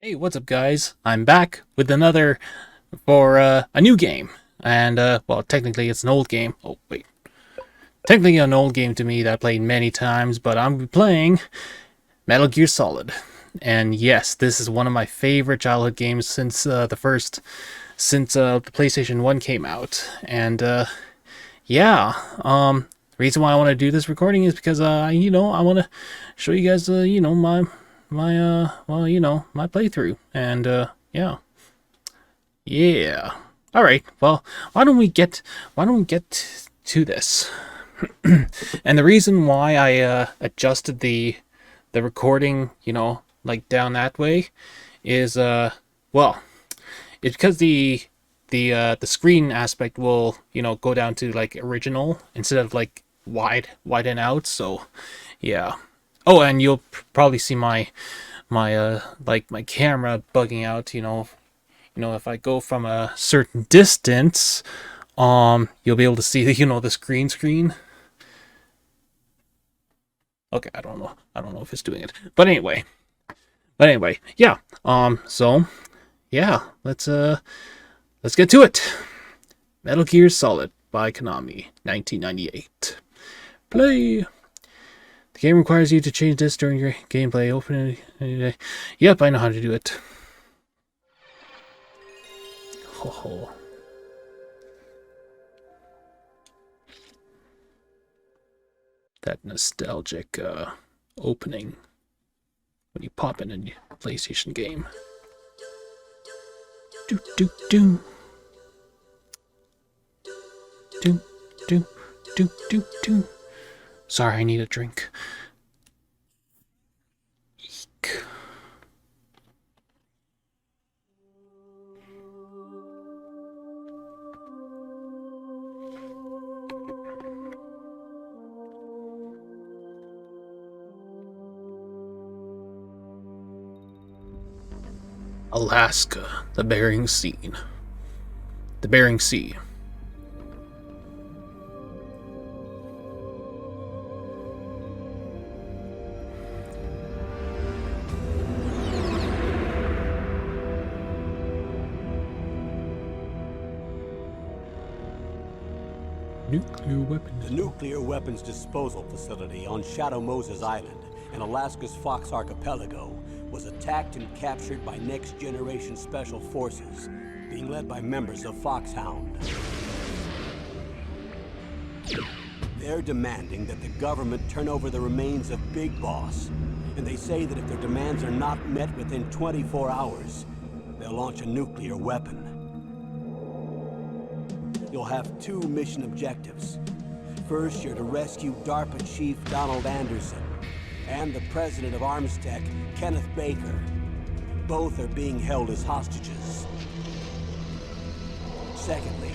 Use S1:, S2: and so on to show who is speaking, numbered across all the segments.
S1: Hey, what's up, guys? I'm back with another for a new game, and well, technically it's an old game. Oh wait, technically an old game to me that I played many times, but I'm playing Metal Gear Solid, and yes, this is one of my favorite childhood games since the PlayStation 1 came out, and yeah, the reason why I want to do this recording is because I want to show you guys my playthrough, and yeah. All right, well, why don't we get to this? And the reason why I adjusted the recording, like down that way, is well, it's because the screen aspect will go down to like original instead of like widen out. So yeah. Oh, and you'll probably see my like my camera bugging out. If I go from a certain distance, you'll be able to see the the screen. Okay, I don't know if it's doing it, but anyway, yeah. So yeah, let's get to it. Metal Gear Solid by Konami, 1998. Play. The game requires you to change this during your gameplay. Open it. Yep, I know how to do it. Oh. That nostalgic opening when you pop in a PlayStation game. Do do do. Do do do do do. Sorry, I need a drink. Eek. Alaska, the Bering Sea. The Bering Sea. Nuclear weapons.
S2: The nuclear weapons disposal facility on Shadow Moses Island in Alaska's Fox Archipelago was attacked and captured by next-generation special forces, being led by members of Foxhound. They're demanding that the government turn over the remains of Big Boss, and they say that if their demands are not met within 24 hours, they'll launch a nuclear weapon. You'll have two mission objectives. First, you're to rescue DARPA Chief Donald Anderson and the president of Armstech, Kenneth Baker. Both are being held as hostages. Secondly,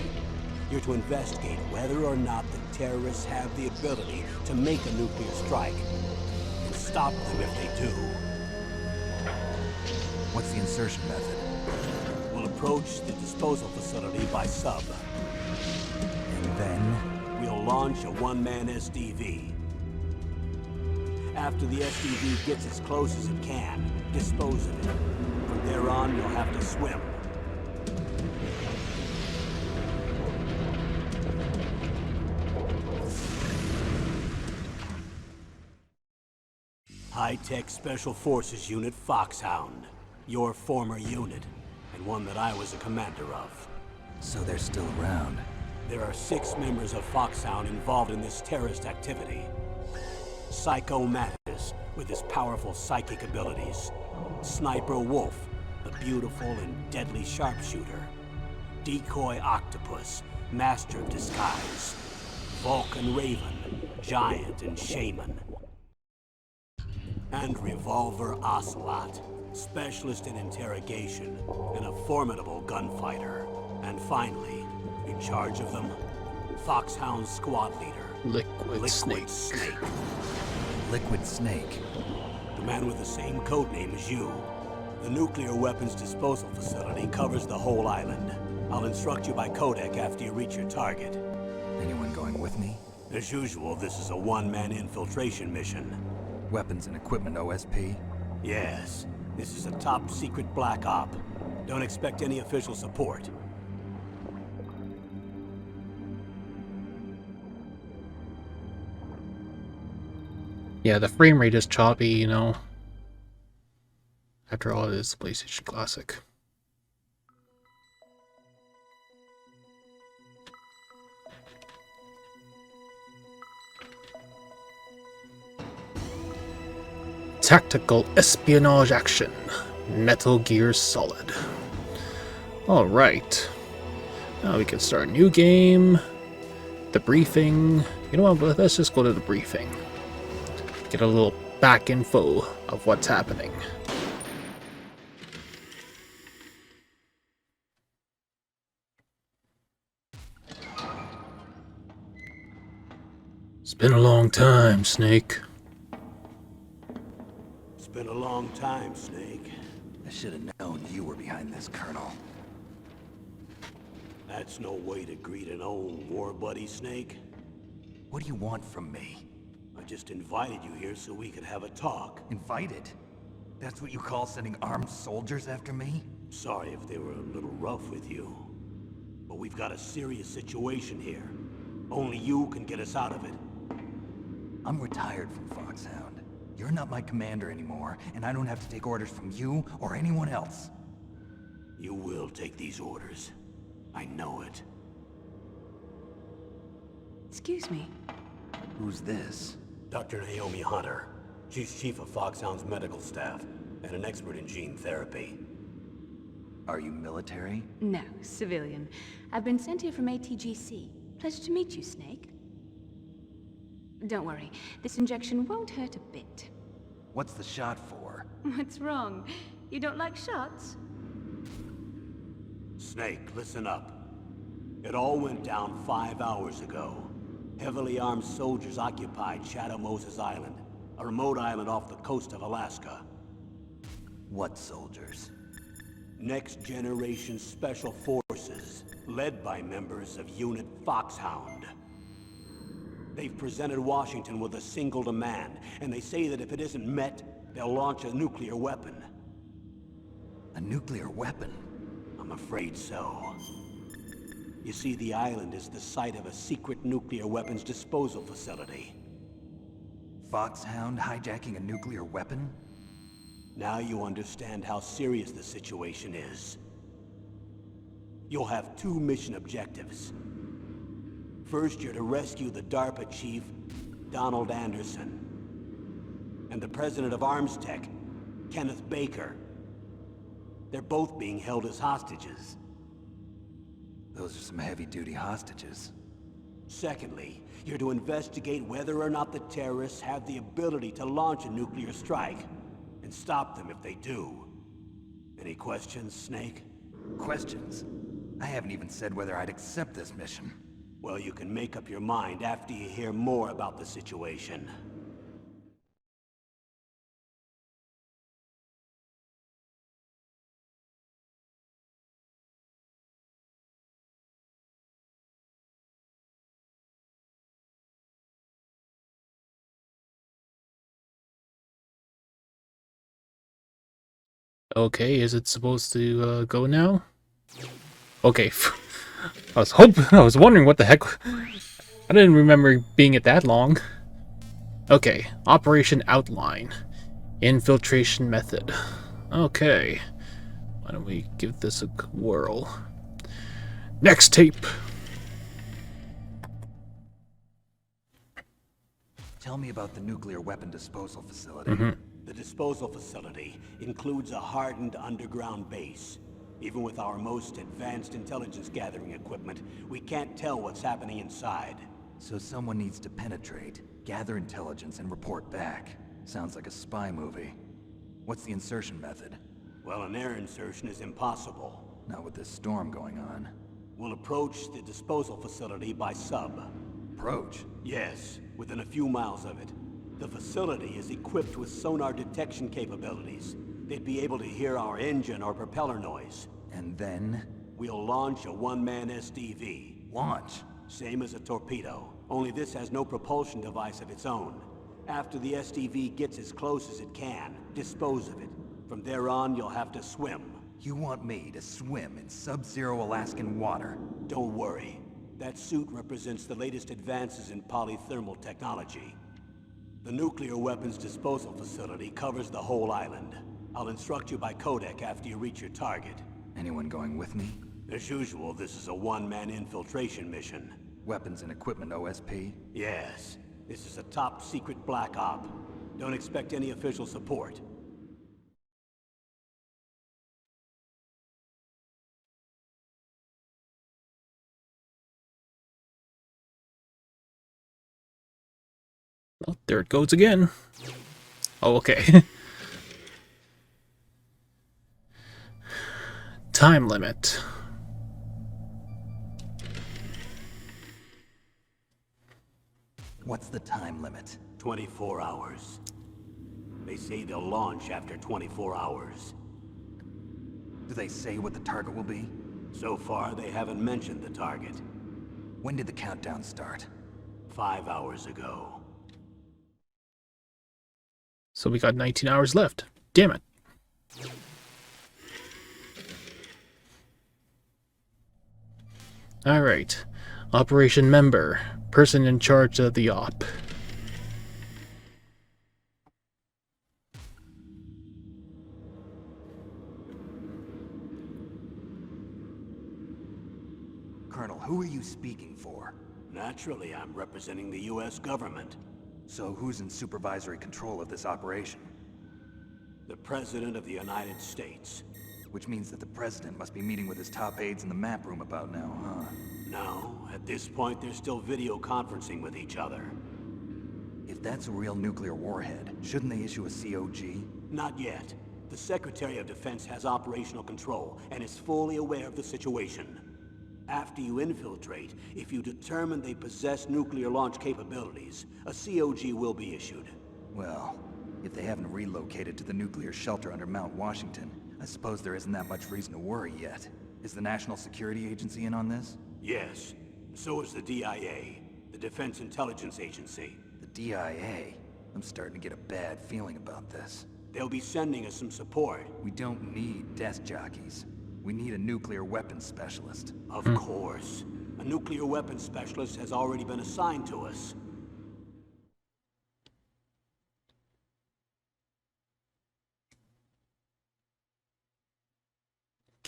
S2: you're to investigate whether or not the terrorists have the ability to make a nuclear strike and stop them if they do.
S3: What's the insertion method?
S2: We'll approach the disposal facility by sub.
S3: And then?
S2: We'll launch a one-man SDV. After the SDV gets as close as it can, dispose of it. From there on, you'll have to swim. High-Tech Special Forces Unit Foxhound. Your former unit, and one that I was a commander of.
S3: So they're still around.
S2: There are 6 members of Foxhound involved in this terrorist activity. Psycho Mattis, with his powerful psychic abilities. Sniper Wolf, the beautiful and deadly sharpshooter. Decoy Octopus, master of disguise. Vulcan Raven, giant and shaman. And Revolver Ocelot, specialist in interrogation and a formidable gunfighter. And finally, in charge of them, Foxhound squad leader,
S1: Liquid Snake.
S3: Liquid Snake.
S2: The man with the same codename as you. The nuclear weapons disposal facility covers the whole island. I'll instruct you by codec after you reach your target.
S3: Anyone going with me?
S2: As usual, this is a one-man infiltration mission.
S3: Weapons and equipment OSP?
S2: Yes. This is a top-secret black op. Don't expect any official support.
S1: Yeah, the frame rate is choppy, you know. After all, it is a PlayStation Classic. Tactical espionage action. Metal Gear Solid. Alright. Now we can start a new game. The briefing. You know what? Let's just go to the briefing. Get a little back info of what's happening. It's been a long time, Snake.
S2: It's been a long time, Snake.
S3: I should have known you were behind this, Colonel.
S2: That's no way to greet an old war buddy, Snake.
S3: What do you want from me?
S2: I just invited you here so we could have a talk.
S3: Invited? That's what you call sending armed soldiers after me?
S2: Sorry if they were a little rough with you. But we've got a serious situation here. Only you can get us out of it.
S3: I'm retired from Foxhound. You're not my commander anymore, and I don't have to take orders from you or anyone else.
S2: You will take these orders. I know it.
S4: Excuse me.
S3: Who's this?
S2: Dr. Naomi Hunter. She's chief of Foxhound's medical staff and an expert in gene therapy.
S3: Are you military?
S4: No, civilian. I've been sent here from ATGC. Pleasure to meet you, Snake. Don't worry, this injection won't hurt a bit.
S3: What's the shot for?
S4: What's wrong? You don't like shots?
S2: Snake, listen up. It all went down 5 hours ago. Heavily armed soldiers occupied Shadow Moses Island, a remote island off the coast of Alaska.
S3: What soldiers?
S2: Next Generation Special Forces, led by members of Unit Foxhound. They've presented Washington with a single demand, and they say that if it isn't met, they'll launch a nuclear weapon.
S3: A nuclear weapon?
S2: I'm afraid so. You see, the island is the site of a secret nuclear weapons disposal facility.
S3: Foxhound hijacking a nuclear weapon?
S2: Now you understand how serious the situation is. You'll have 2 mission objectives. First, you're to rescue the DARPA chief, Donald Anderson, and the president of Arms Tech, Kenneth Baker. They're both being held as hostages.
S3: Those are some heavy-duty hostages.
S2: Secondly, you're to investigate whether or not the terrorists have the ability to launch a nuclear strike, and stop them if they do. Any questions, Snake?
S3: Questions? I haven't even said whether I'd accept this mission.
S2: Well, you can make up your mind after you hear more about the situation.
S1: Okay, is it supposed to go now? Okay, I was wondering what the heck. I didn't remember being it that long. Okay, Operation Outline. Infiltration method. Okay, why don't we give this a whirl? Next tape!
S3: Tell me about the nuclear weapon disposal facility.
S2: The disposal facility includes a hardened underground base. Even with our most advanced intelligence gathering equipment, we can't tell what's happening inside.
S3: So someone needs to penetrate, gather intelligence, and report back. Sounds like a spy movie. What's the insertion method?
S2: Well, an air insertion is impossible.
S3: Not with this storm going on.
S2: We'll approach the disposal facility by sub.
S3: Approach?
S2: Yes, within a few miles of it. The facility is equipped with sonar detection capabilities. They'd be able to hear our engine or propeller noise.
S3: And then?
S2: We'll launch a one-man SDV.
S3: Launch?
S2: Same as a torpedo, only this has no propulsion device of its own. After the SDV gets as close as it can, dispose of it. From there on, you'll have to swim.
S3: You want me to swim in sub-zero Alaskan water?
S2: Don't worry. That suit represents the latest advances in polythermal technology. The nuclear weapons disposal facility covers the whole island. I'll instruct you by codec after you reach your target.
S3: Anyone going with me?
S2: As usual, this is a one-man infiltration mission.
S3: Weapons and equipment OSP?
S2: Yes, this is a top-secret black op. Don't expect any official support.
S1: Oh, there it goes again. Oh, okay. Time limit.
S3: What's the time limit?
S2: 24 hours. They say they'll launch after 24 hours.
S3: Do they say what the target will be?
S2: So far, they haven't mentioned the target.
S3: When did the countdown start?
S2: 5 hours ago.
S1: So we got 19 hours left. Damn it. Alright. Operation Member. Person in charge of the op.
S3: Colonel, who are you speaking for?
S2: Naturally, I'm representing the US government.
S3: So who's in supervisory control of this operation?
S2: The President of the United States.
S3: Which means that the President must be meeting with his top aides in the map room about now, huh?
S2: No, at this point they're still video conferencing with each other.
S3: If that's a real nuclear warhead, shouldn't they issue a COG?
S2: Not yet. The Secretary of Defense has operational control and is fully aware of the situation. After you infiltrate, if you determine they possess nuclear launch capabilities, a COG will be issued.
S3: Well, if they haven't relocated to the nuclear shelter under Mount Washington, I suppose there isn't that much reason to worry yet. Is the National Security Agency in on this?
S2: Yes. So is the DIA, the Defense Intelligence Agency.
S3: The DIA? I'm starting to get a bad feeling about this.
S2: They'll be sending us some support.
S3: We don't need desk jockeys. We need a nuclear weapons specialist.
S2: Of course. A nuclear weapons specialist has already been assigned to us.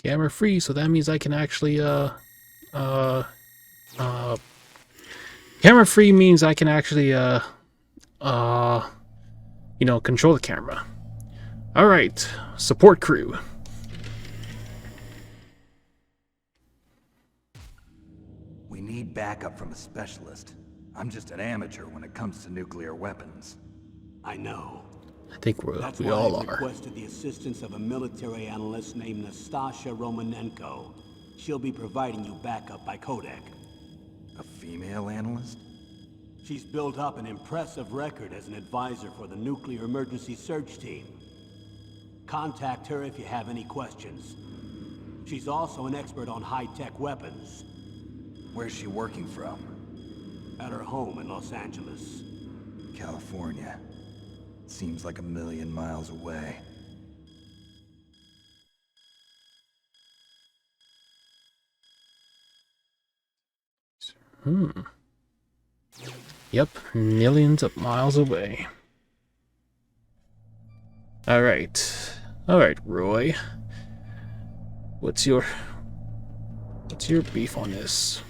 S1: Camera free, so that means I can actually, camera free means I can actually, you know, control the camera. Alright, support crew.
S3: We need backup from a specialist. I'm just an amateur when it comes to nuclear weapons.
S2: I know.
S1: I think
S2: That's
S1: we
S2: why
S1: all
S2: I
S1: are.
S2: requested the assistance of a military analyst named Nastasha Romanenko. She'll be providing you backup by codec.
S3: A female analyst?
S2: She's built up an impressive record as an advisor for the Nuclear Emergency Search Team. Contact her if you have any questions. She's also an expert on high-tech weapons.
S3: Where's she working from?
S2: At her home in Los Angeles.
S3: California. Seems like a million miles away.
S1: Yep, millions of miles away. Alright. Alright, Roy. What's your beef on this?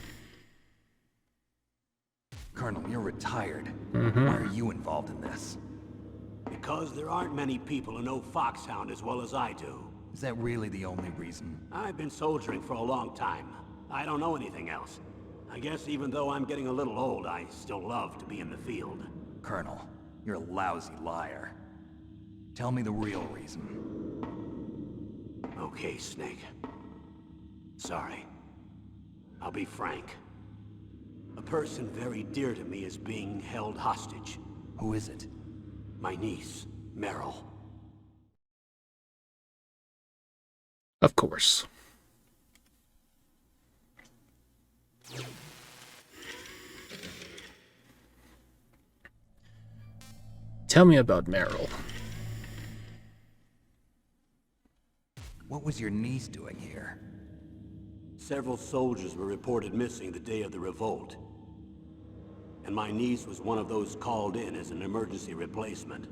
S3: Colonel, you're retired. Why are you involved in this?
S2: Because there aren't many people who know Foxhound as well as I do.
S3: Is that really the only reason?
S2: I've been soldiering for a long time. I don't know anything else. I guess even though I'm getting a little old, I still love to be in the field.
S3: Colonel, you're a lousy liar. Tell me the real reason.
S2: Okay, Snake. Sorry. I'll be frank. A person very dear to me is being held hostage.
S3: Who is it?
S2: My niece, Meryl.
S1: Of course. Tell me about Meryl.
S3: What was your niece doing here?
S2: Several soldiers were reported missing the day of the revolt. And my niece was one of those called in as an emergency replacement.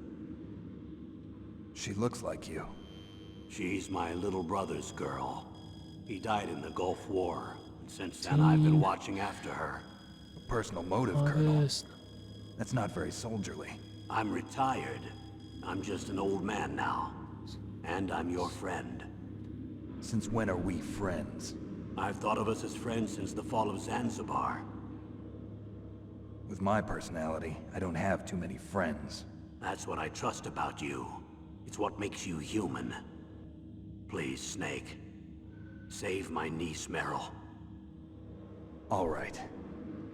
S3: She looks like you.
S2: She's my little brother's girl. He died in the Gulf War, and since then I've been watching after her.
S3: A personal motive, Colonel. That's not very soldierly.
S2: I'm retired. I'm just an old man now. And I'm your friend.
S3: Since when are we friends?
S2: I've thought of us as friends since the fall of Zanzibar.
S3: With my personality, I don't have too many friends.
S2: That's what I trust about you. It's what makes you human. Please, Snake. Save my niece, Meryl.
S3: All right.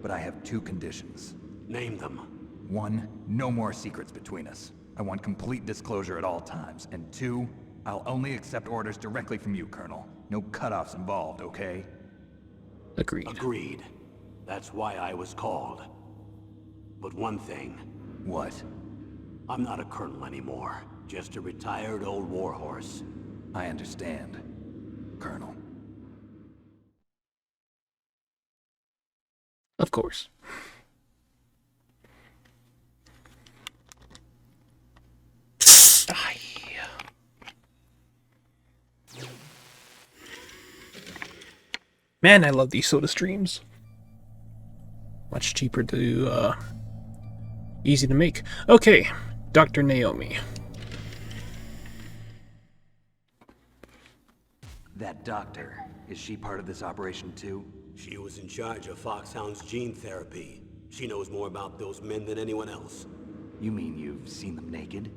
S3: But I have two conditions.
S2: Name them.
S3: 1, no more secrets between us. I want complete disclosure at all times. And 2, I'll only accept orders directly from you, Colonel. No cutoffs involved, okay?
S1: Agreed.
S2: Agreed. That's why I was called. But one thing.
S3: What?
S2: I'm not a colonel anymore. Just a retired old warhorse.
S3: I understand, Colonel.
S1: Of course. Ay. Man, I love these soda streams. Much cheaper to, easy to make. Okay, Dr. Naomi.
S3: That doctor, is she part of this operation too?
S2: She was in charge of Foxhound's gene therapy. She knows more about those men than anyone else.
S3: You mean you've seen them naked?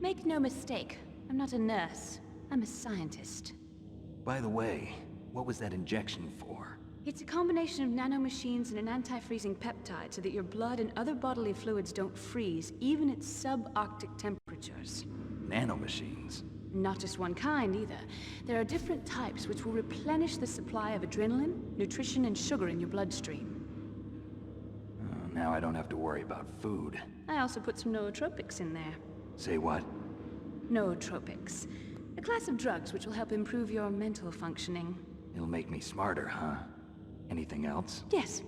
S4: Make no mistake, I'm not a nurse. I'm a scientist.
S3: By the way, what was that injection for?
S4: It's a combination of nanomachines and an anti-freezing peptide so that your blood and other bodily fluids don't freeze, even at subarctic temperatures.
S3: Nanomachines?
S4: Not just one kind, either. There are different types which will replenish the supply of adrenaline, nutrition, and sugar in your bloodstream.
S3: Now I don't have to worry about food.
S4: I also put some nootropics in there.
S3: Say what?
S4: Nootropics. A class of drugs which will help improve your mental functioning.
S3: It'll make me smarter, huh? Anything else?
S4: Yes.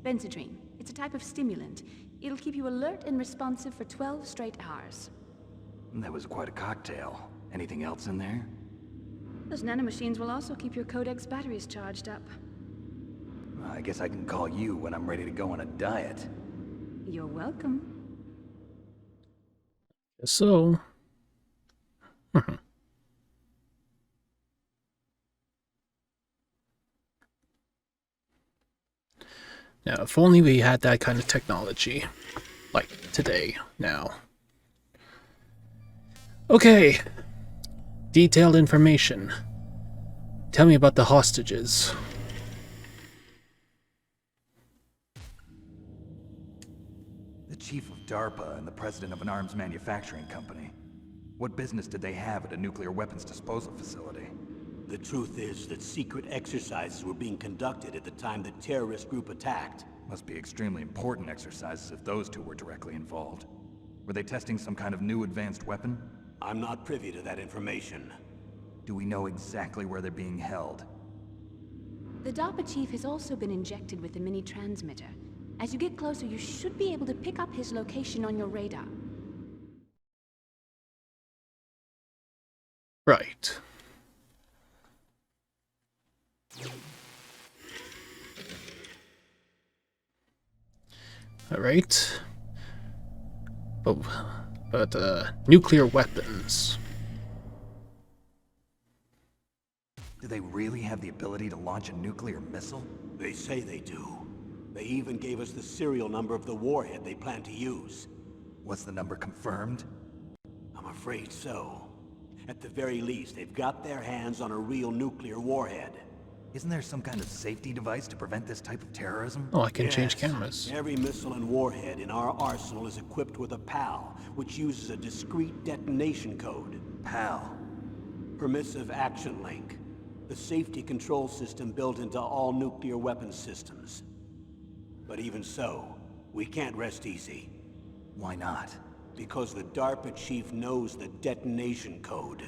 S4: Benzodrine. It's a type of stimulant. It'll keep you alert and responsive for 12 straight hours.
S3: That was quite a cocktail. Anything else in there?
S4: Those nanomachines will also keep your Codex batteries charged up.
S3: I guess I can call you when I'm ready to go on a diet.
S4: You're welcome.
S1: So... Now, if only we had that kind of technology. Like, today, now. Okay. Detailed information. Tell me about the hostages.
S3: The chief of DARPA and the president of an arms manufacturing company. What business did they have at a nuclear weapons disposal facility?
S2: The truth is that secret exercises were being conducted at the time the terrorist group attacked.
S3: Must be extremely important exercises if those two were directly involved. Were they testing some kind of new advanced weapon?
S2: I'm not privy to that information.
S3: Do we know exactly where they're being held?
S4: The DARPA chief has also been injected with a mini transmitter. As you get closer, you should be able to pick up his location on your radar.
S1: Right. Alright. But nuclear weapons.
S3: Do they really have the ability to launch a nuclear missile?
S2: They say they do. They even gave us the serial number of the warhead they plan to use.
S3: Was the number confirmed?
S2: I'm afraid so. At the very least, they've got their hands on a real nuclear warhead.
S3: Isn't there some kind of safety device to prevent this type of terrorism?
S1: Oh, I can change
S2: Yes.
S1: cameras.
S2: Every missile and warhead in our arsenal is equipped with a PAL, which uses a discrete detonation code.
S3: PAL.
S2: Permissive Action Link. The safety control system built into all nuclear weapons systems. But even so, we can't rest easy.
S3: Why not?
S2: Because the DARPA chief knows the detonation code.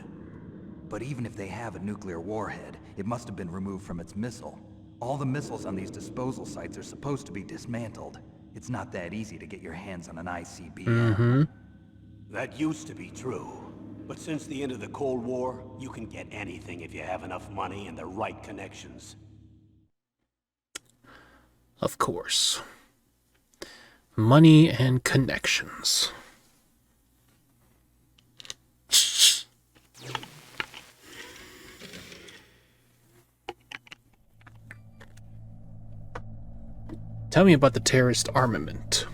S3: But even if they have a nuclear warhead, it must have been removed from its missile. All the missiles on these disposal sites are supposed to be dismantled. It's not that easy to get your hands on an ICBM.
S2: That used to be true. But since the end of the Cold War, you can get anything if you have enough money and the right connections.
S1: Of course. Money and connections. Tell me about the terrorist armament.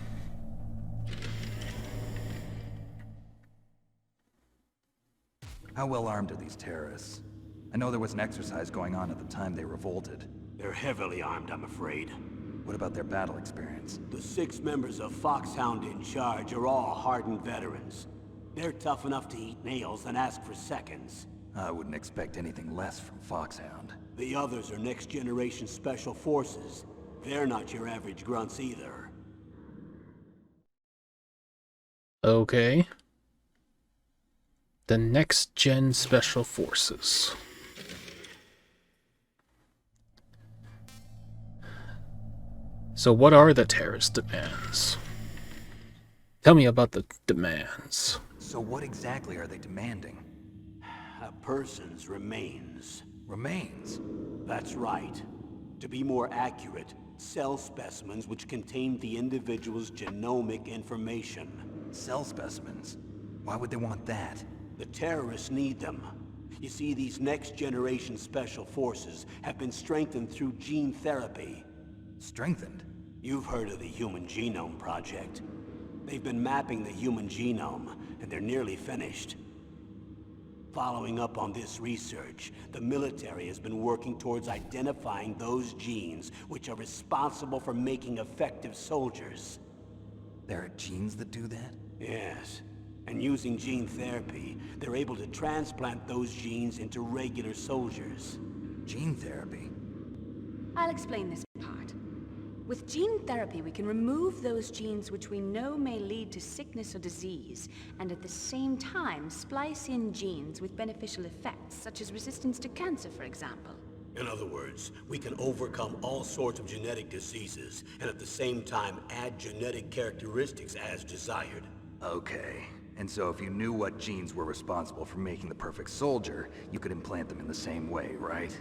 S3: How well armed are these terrorists? I know there was an exercise going on at the time they revolted.
S2: They're heavily armed, I'm afraid.
S3: What about their battle experience?
S2: The 6 members of Foxhound in charge are all hardened veterans. They're tough enough to eat nails and ask for seconds.
S3: I wouldn't expect anything less from Foxhound.
S2: The others are next-generation special forces. They're not your average grunts either.
S1: Okay. The next-gen special forces. So what are the terrorist demands? Tell me about the demands.
S3: So what exactly are they demanding?
S2: A person's remains.
S3: Remains?
S2: That's right. To be more accurate, cell specimens which contain the individual's genomic information.
S3: Cell specimens? Why would they want that?
S2: The terrorists need them. You see, these next-generation special forces have been strengthened through gene therapy.
S3: Strengthened?
S2: You've heard of the Human Genome Project. They've been mapping the human genome, and they're nearly finished. Following up on this research, the military has been working towards identifying those genes which are responsible for making effective soldiers.
S3: There are genes that do that?
S2: Yes. And using gene therapy, they're able to transplant those genes into regular soldiers.
S3: Gene therapy?
S4: I'll explain this part. With gene therapy, we can remove those genes which we know may lead to sickness or disease, and at the same time splice in genes with beneficial effects, such as resistance to cancer, for example.
S2: In other words, we can overcome all sorts of genetic diseases, and at the same time add genetic characteristics as desired.
S3: Okay. And so if you knew what genes were responsible for making the perfect soldier, you could implant them in the same way, right?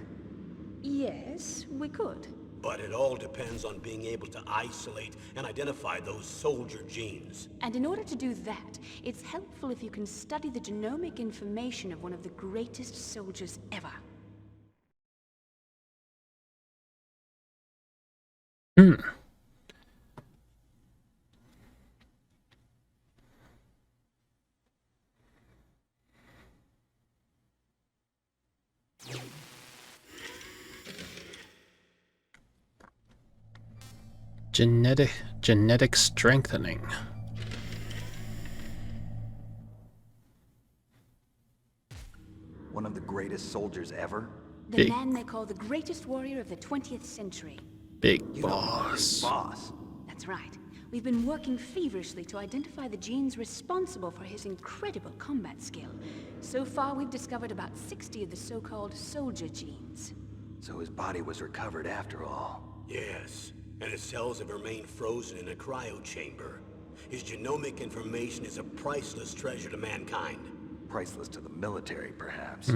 S4: Yes, we could.
S2: But it all depends on being able to isolate and identify those soldier genes.
S4: And in order to do that, it's helpful if you can study the genomic information of one of the greatest soldiers ever.
S1: Genetic strengthening.
S3: One of the greatest soldiers ever?
S4: The man they call the greatest warrior of the 20th century.
S1: Big
S3: You know,
S1: boss.
S3: Big boss.
S4: That's right. We've been working feverishly to identify the genes responsible for his incredible combat skill. So far, we've discovered about 60 of the so-called soldier genes.
S3: So his body was recovered after all.
S2: Yes, and his cells have remained frozen in a cryo chamber. His genomic information is a priceless treasure to mankind.
S3: Priceless to the military, perhaps.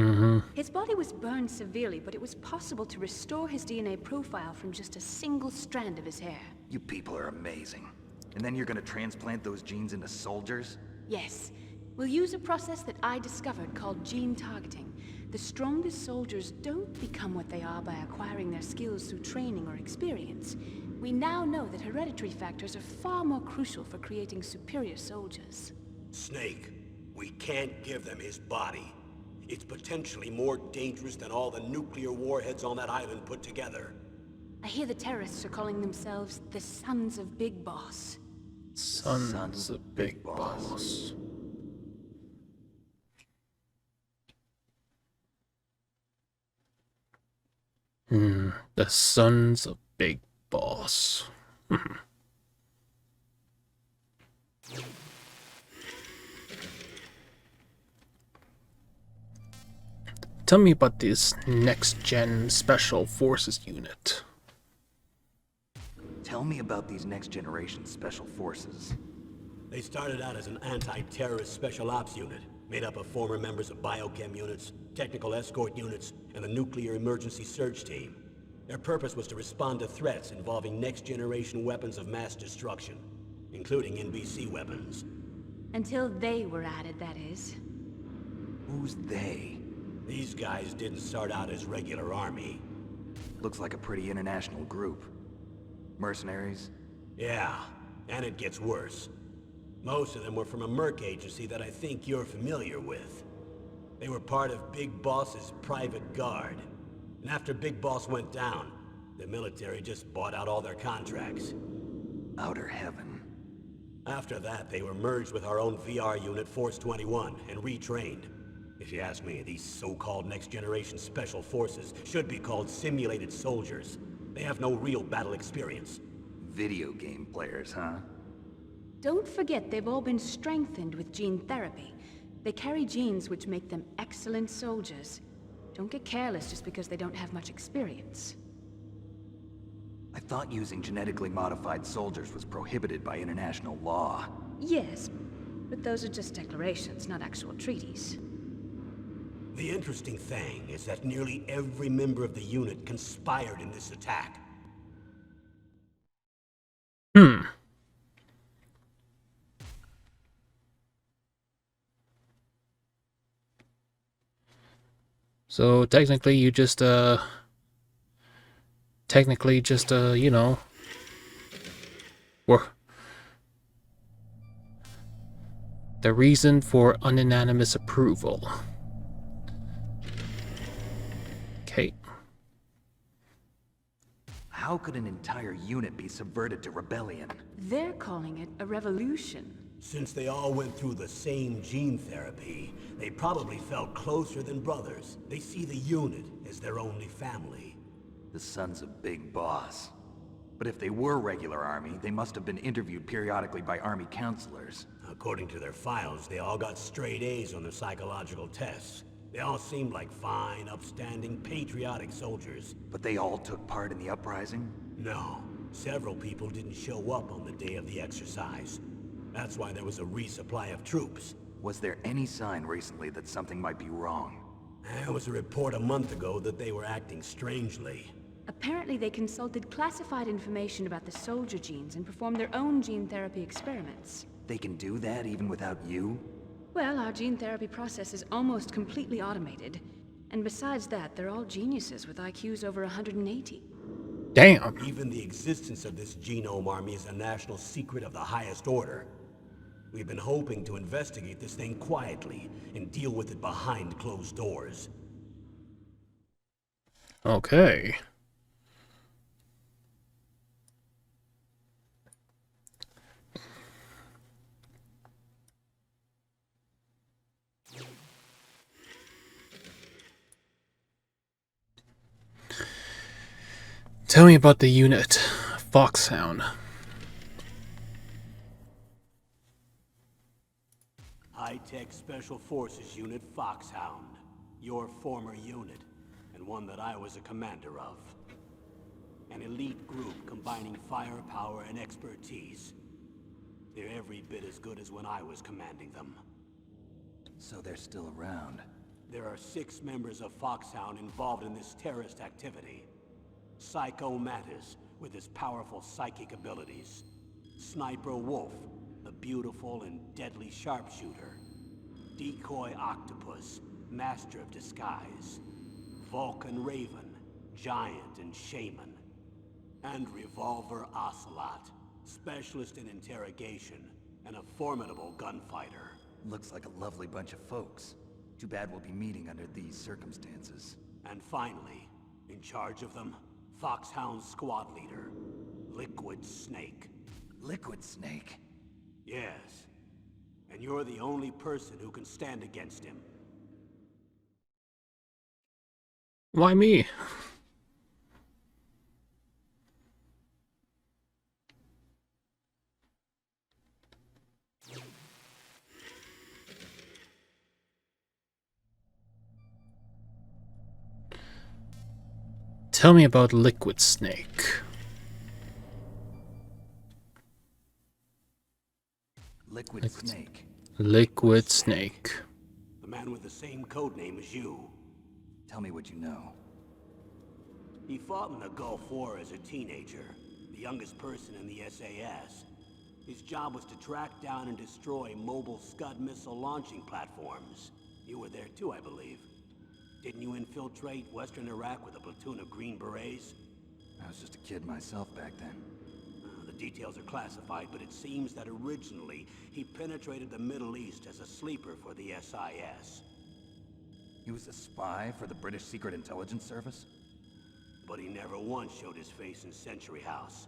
S4: His body was burned severely, but it was possible to restore his DNA profile from just a single strand of his hair.
S3: You people are amazing. And then you're gonna transplant those genes into soldiers?
S4: Yes. We'll use a process that I discovered called gene targeting. The strongest soldiers don't become what they are by acquiring their skills through training or experience. We now know that hereditary factors are far more crucial for creating superior soldiers.
S2: Snake, we can't give them his body. It's potentially more dangerous than all the nuclear warheads on that island put together.
S4: I hear the terrorists are calling themselves the Sons of Big Boss.
S1: Sons of Big Boss. The Sons of Big Boss. tell me about this next-gen Special Forces unit.
S3: Tell me about these next-generation special forces.
S2: They started out as an anti-terrorist special ops unit, made up of former members of biochem units, technical escort units, and the nuclear emergency surge team. Their purpose was to respond to threats involving next-generation weapons of mass destruction, including NBC weapons.
S4: Until they were added, that is.
S3: Who's they?
S2: These guys didn't start out as regular army.
S3: Looks like a pretty international group. Mercenaries?
S2: Yeah, and it gets worse. Most of them were from a merc agency that I think you're familiar with. They were part of Big Boss's private guard. And after Big Boss went down, the military just bought out all their contracts.
S3: Outer heaven.
S2: After that, they were merged with our own VR unit, Force 21, and retrained. If you ask me, these so-called next-generation special forces should be called simulated soldiers. They have no real battle experience.
S3: Video game players, huh?
S4: Don't forget they've all been strengthened with gene therapy. They carry genes which make them excellent soldiers. Don't get careless just because they don't have much experience.
S3: I thought using genetically modified soldiers was prohibited by international law.
S4: Yes, but those are just declarations, not actual treaties.
S2: The interesting thing is that nearly every member of the unit conspired in this attack.
S1: So technically you just you know, were the reason for unanimous approval. Okay.
S3: How could an entire unit be subverted to rebellion?
S4: They're calling it a revolution.
S2: Since they all went through the same gene therapy, they probably felt closer than brothers. They see the unit as their only family.
S3: The sons of Big Boss. But if they were regular army, they must have been interviewed periodically by army counselors.
S2: According to their files, they all got straight A's on their psychological tests. They all seemed like fine, upstanding, patriotic soldiers.
S3: But they all took part in the uprising?
S2: No, several people didn't show up on the day of the exercise. That's why there was a resupply of troops.
S3: Was there any sign recently that something might be wrong?
S2: There was a report a month ago that they were acting strangely.
S4: Apparently they consulted classified information about the soldier genes and performed their own gene therapy experiments.
S3: They can do that even without you?
S4: Well, our gene therapy process is almost completely automated. And besides that, they're all geniuses with IQs over 180.
S1: Damn.
S2: Even the existence of this genome army is a national secret of the highest order. We've been hoping to investigate this thing quietly and deal with it behind closed doors.
S1: Okay. Tell me about the unit, Foxhound.
S2: High-tech Special Forces Unit Foxhound. Your former unit, and one that I was a commander of. An elite group combining firepower and expertise. They're every bit as good as when I was commanding them.
S3: So they're still around.
S2: There are 6 members of Foxhound involved in this terrorist activity. Psycho Mattis, with his powerful psychic abilities. Sniper Wolf, the beautiful and deadly sharpshooter. Decoy Octopus, master of disguise. Vulcan Raven, giant and shaman. And Revolver Ocelot, specialist in interrogation and a formidable gunfighter.
S3: Looks like a lovely bunch of folks. Too bad we'll be meeting under these circumstances.
S2: And finally, in charge of them, Foxhound squad leader, Liquid Snake.
S3: Liquid Snake?
S2: Yes. And you're the only person who can stand against him.
S1: Why me? Tell me about Liquid Snake.
S3: Liquid Snake.
S1: Liquid Snake.
S2: The man with the same code name as you.
S3: Tell me what you know.
S2: He fought in the Gulf War as a teenager, the youngest person in the SAS. His job was to track down and destroy mobile Scud missile launching platforms. You were there too, I believe. Didn't you infiltrate Western Iraq with a platoon of Green Berets?
S3: I was just a kid myself back then.
S2: The details are classified, but it seems that originally he penetrated the Middle East as a sleeper for the SIS.
S3: He was a spy for the British Secret Intelligence Service?
S2: But he never once showed his face in Century House.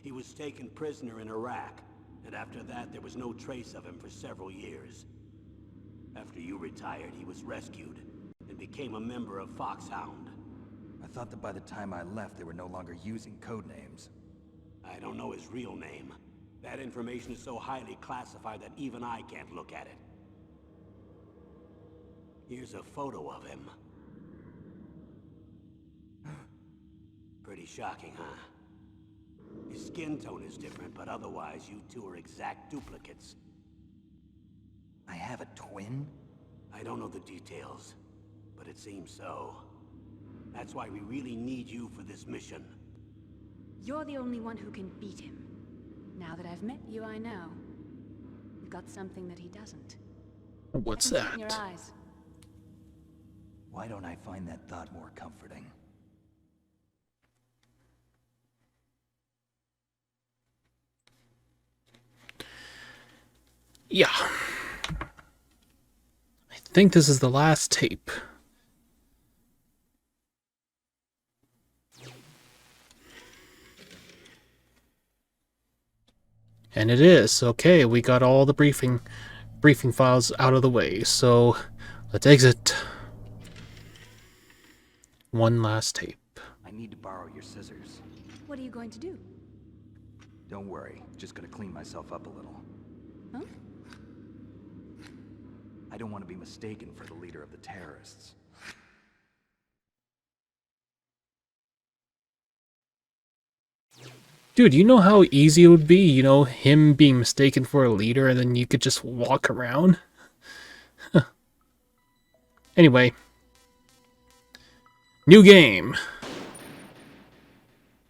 S2: He was taken prisoner in Iraq, and after that there was no trace of him for several years. After you retired, he was rescued and became a member of Foxhound.
S3: I thought that by the time I left, they were no longer using code names.
S2: I don't know his real name. That information is so highly classified that even I can't look at it. Here's a photo of him. Pretty shocking, huh? His skin tone is different, but otherwise you two are exact duplicates.
S3: I have a twin?
S2: I don't know the details, but it seems so. That's why we really need you for this mission.
S4: You're the only one who can beat him. Now that I've met you, I know. You've got something that he doesn't.
S1: What's
S4: I can see it in
S1: that?
S4: your eyes.
S3: Why don't I find that thought more comforting?
S1: Yeah. I think this is the last tape. And it is. Okay, we got all the briefing files out of the way, so let's exit. One last tape.
S3: I need to borrow your scissors.
S4: What are you going to do?
S3: Don't worry, just gonna clean myself up a little.
S4: Huh?
S3: I don't want to be mistaken for the leader of the terrorists.
S1: Dude, you know how easy it would be, you know, him being mistaken for a leader and then you could just walk around? Anyway. New game.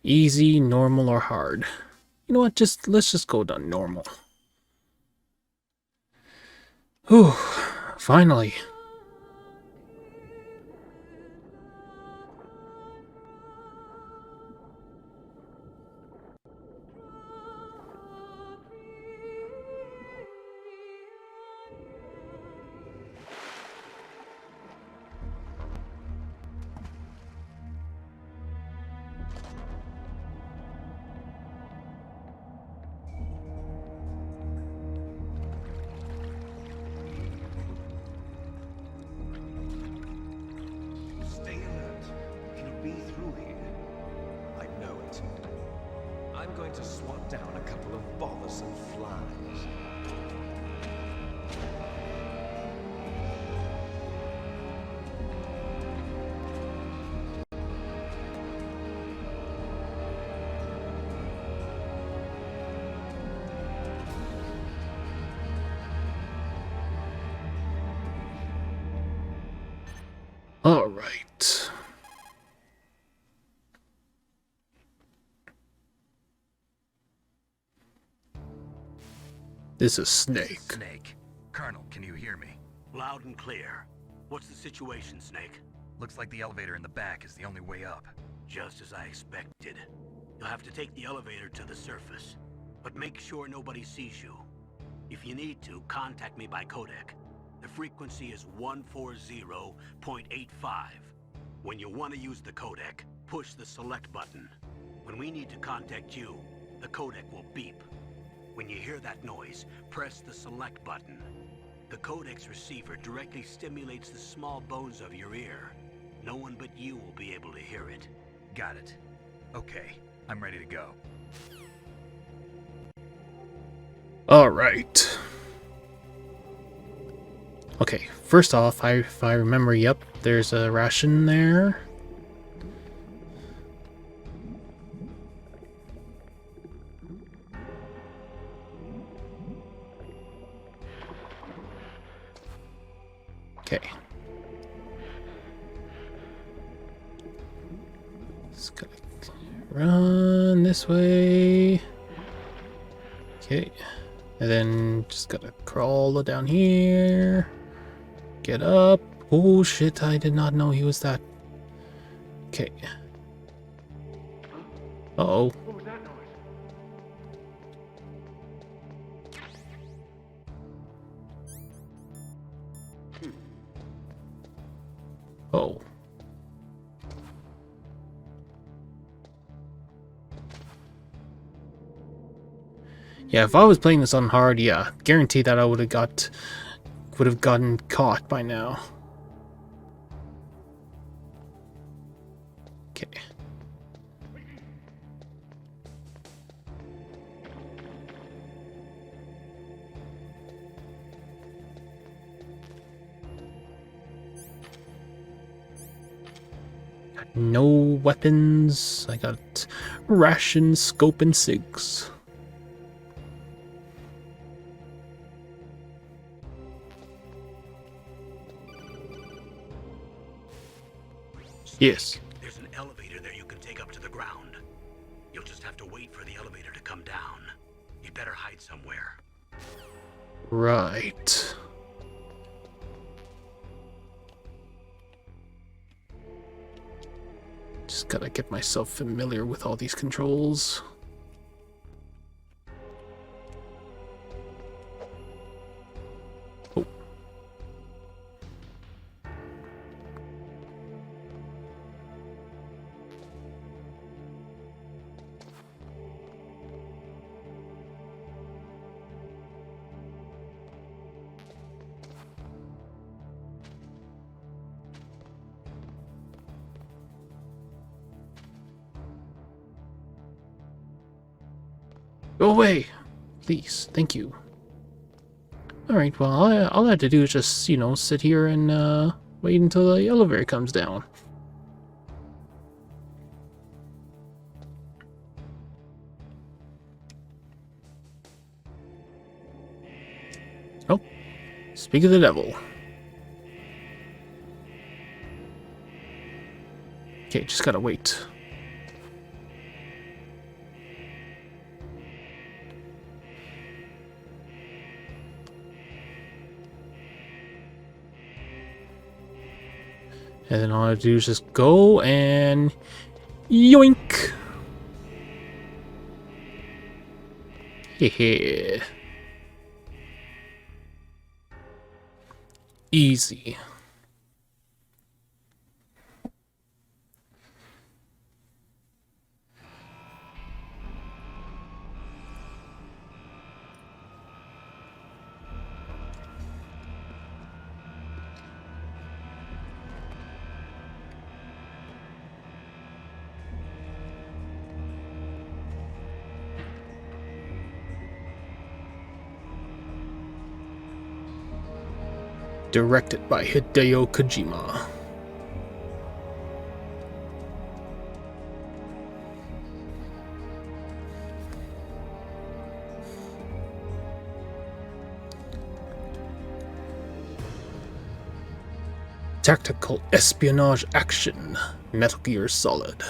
S1: Easy, normal, or hard. You know what, let's just go down normal. Whew, finally.
S5: Stay alert. He'll be through here. I know it. I'm going to swat down a couple of bothersome flies.
S1: All right. This is Snake.
S3: Snake. Colonel, can you hear me?
S2: Loud and clear. What's the situation, Snake?
S3: Looks like the elevator in the back is the only way up.
S2: Just as I expected. You'll have to take the elevator to the surface. But make sure nobody sees you. If you need to, contact me by codec. The frequency is 140.85. When you want to use the codec, push the select button. When we need to contact you, the codec will beep. When you hear that noise, press the select button. The codec's receiver directly stimulates the small bones of your ear. No one but you will be able to hear it.
S3: Got it. Okay, I'm ready to go.
S1: All right. Okay, first off, if I remember, yep, there's a ration there. Okay. Just gotta run this way. Okay. And then just gotta crawl down here. Get up. Oh shit, I did not know he was that. Okay. Uh-oh.
S6: What was that noise?
S1: Oh. Yeah, if I was playing this on hard, yeah, guarantee that I would have gotten caught by now. Okay. Got no weapons. I got ration, scope, and SIGs. Yes.
S2: There's an elevator there you can take up to the ground. You'll just have to wait for the elevator to come down. You'd better hide somewhere.
S1: Right. Just gotta get myself familiar with all these controls. Oh. Go away! Please, thank you. Alright, well, all I have to do is just, you know, sit here and, wait until the elevator comes down. Oh, speak of the devil. Okay, just gotta wait. And then all I have to do is just go and yoink. Hehe. Easy. Directed by Hideo Kojima. Tactical espionage action. Metal Gear Solid.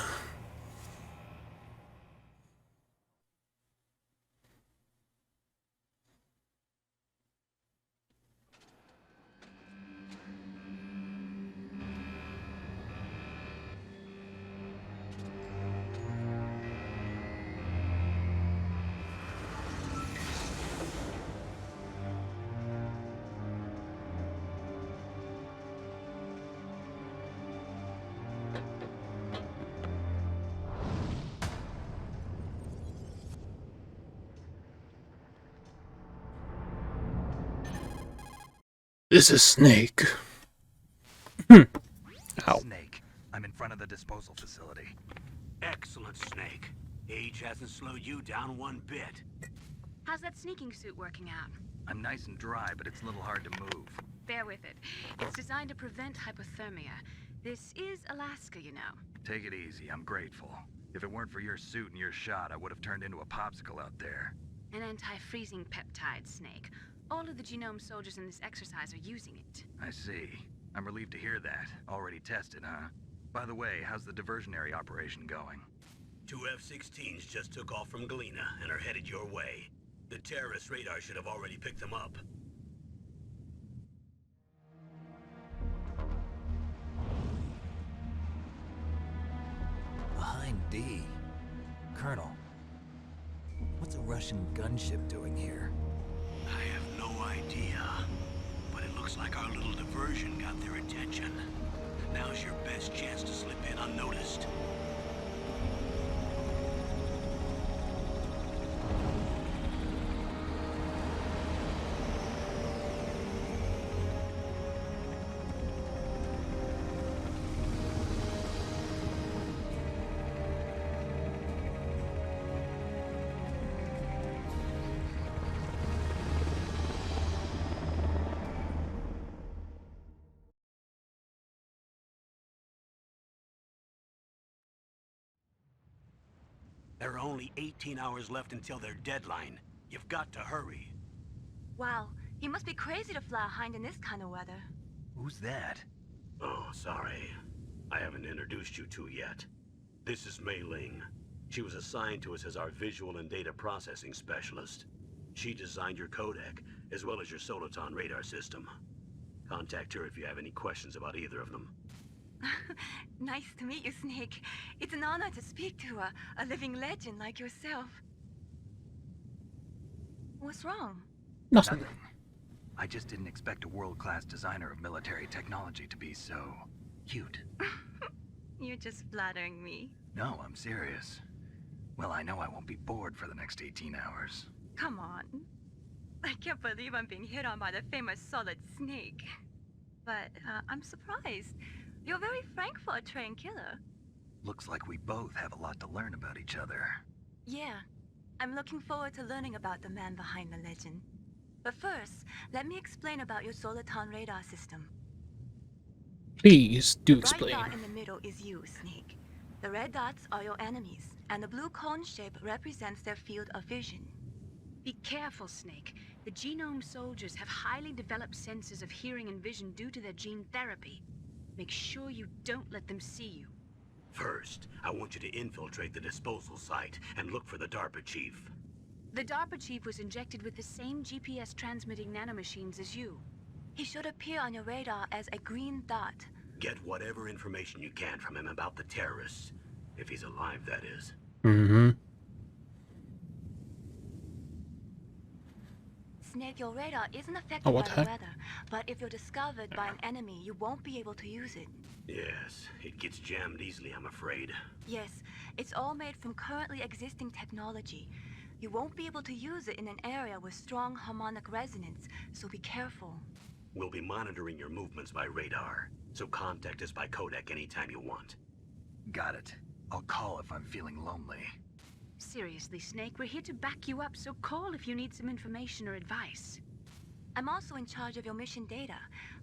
S1: This is Snake. Ow.
S3: Snake, I'm in front of the disposal facility.
S2: Excellent, Snake. Age hasn't slowed you down one bit.
S4: How's that sneaking suit working out?
S3: I'm nice and dry, but it's a little hard to move.
S4: Bear with it. It's designed to prevent hypothermia. This is Alaska, you know.
S3: Take it easy, I'm grateful. If it weren't for your suit and your shot, I would have turned into a popsicle out there.
S4: An anti-freezing peptide, Snake. All of the genome soldiers in this exercise are using it.
S3: I see. I'm relieved to hear that. Already tested, huh? By the way, how's the diversionary operation going?
S2: 2 F-16s just took off from Galena and are headed your way. The terrorist radar should have already picked them up.
S3: Behind D. Colonel, what's a Russian gunship doing here?
S2: I have no idea, but it looks like our little diversion got their attention. Now's your best chance to slip in unnoticed. There are only 18 hours left until their deadline. You've got to hurry.
S6: Wow, he must be crazy to fly a hind in this kind of weather.
S3: Who's that?
S2: Oh, sorry. I haven't introduced you to yet. This is Mei Ling. She was assigned to us as our visual and data processing specialist. She designed your codec, as well as your Solatan radar system. Contact her if you have any questions about either of them.
S6: Nice to meet you, Snake. It's an honor to speak to a living legend like yourself. What's wrong?
S1: Nothing.
S3: I just didn't expect a world-class designer of military technology to be so cute.
S6: You're just flattering me.
S3: No, I'm serious. Well, I know I won't be bored for the next 18 hours.
S6: Come on. I can't believe I'm being hit on by the famous Solid Snake. But I'm surprised. You're very frank for a trained killer.
S3: Looks like we both have a lot to learn about each other.
S6: Yeah, I'm looking forward to learning about the man behind the legend. But first, let me explain about your Solatan radar system.
S1: Please do
S6: The bright
S1: explain.
S6: dot in the middle is you, Snake. The red dots are your enemies, and the blue cone shape represents their field of vision.
S4: Be careful, Snake. The genome soldiers have highly developed senses of hearing and vision due to their gene therapy. Make sure you don't let them see you.
S2: First, I want you to infiltrate the disposal site and look for the DARPA chief.
S4: The DARPA chief was injected with the same GPS transmitting nanomachines as you.
S6: He should appear on your radar as a green dot.
S2: Get whatever information you can from him about the terrorists. If he's alive, that is.
S1: Mm-hmm.
S6: Snake, your radar isn't affected
S1: Oh, what
S6: by
S1: the
S6: the
S1: heck?
S6: weather, but if you're discovered by an enemy, you won't be able to use it.
S2: Yes, it gets jammed easily, I'm afraid.
S6: Yes, it's all made from currently existing technology. You won't be able to use it in an area with strong harmonic resonance, so be careful.
S2: We'll be monitoring your movements by radar, so contact us by codec anytime you want.
S3: Got it. I'll call if I'm feeling lonely.
S4: Seriously, Snake, we're here to back you up, so call if you need some information or advice.
S6: I'm also in charge of your mission data.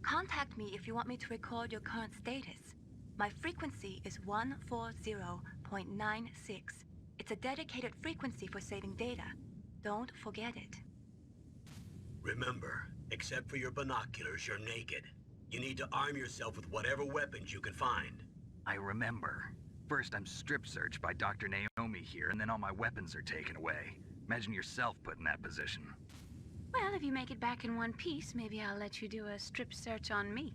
S6: Contact me if you want me to record your current status. My frequency is 140.96. It's a dedicated frequency for saving data. Don't forget it.
S2: Remember, except for your binoculars, you're naked. You need to arm yourself with whatever weapons you can find.
S3: I remember. First, I'm strip searched by Dr. Naomi here, and then all my weapons are taken away. Imagine yourself put in that position.
S4: Well, if you make it back in one piece, maybe I'll let you do a strip search on me.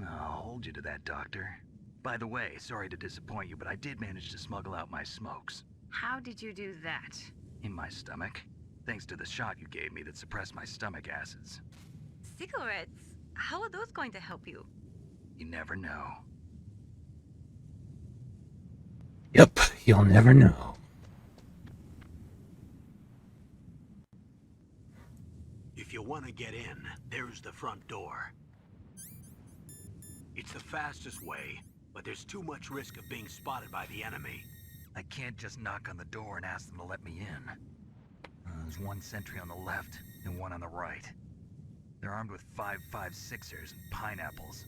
S3: I'll hold you to that, Doctor. By the way, sorry to disappoint you, but I did manage to smuggle out my smokes.
S4: How did you do that?
S3: In my stomach. Thanks to the shot you gave me that suppressed my stomach acids.
S6: Cigarettes? How are those going to help you?
S3: You never know.
S1: Yep, you'll never know.
S2: If you want to get in, there's the front door. It's the fastest way, but there's too much risk of being spotted by the enemy.
S3: I can't just knock on the door and ask them to let me in. There's one sentry on the left and one on the right. They're armed with 5.56ers and pineapples.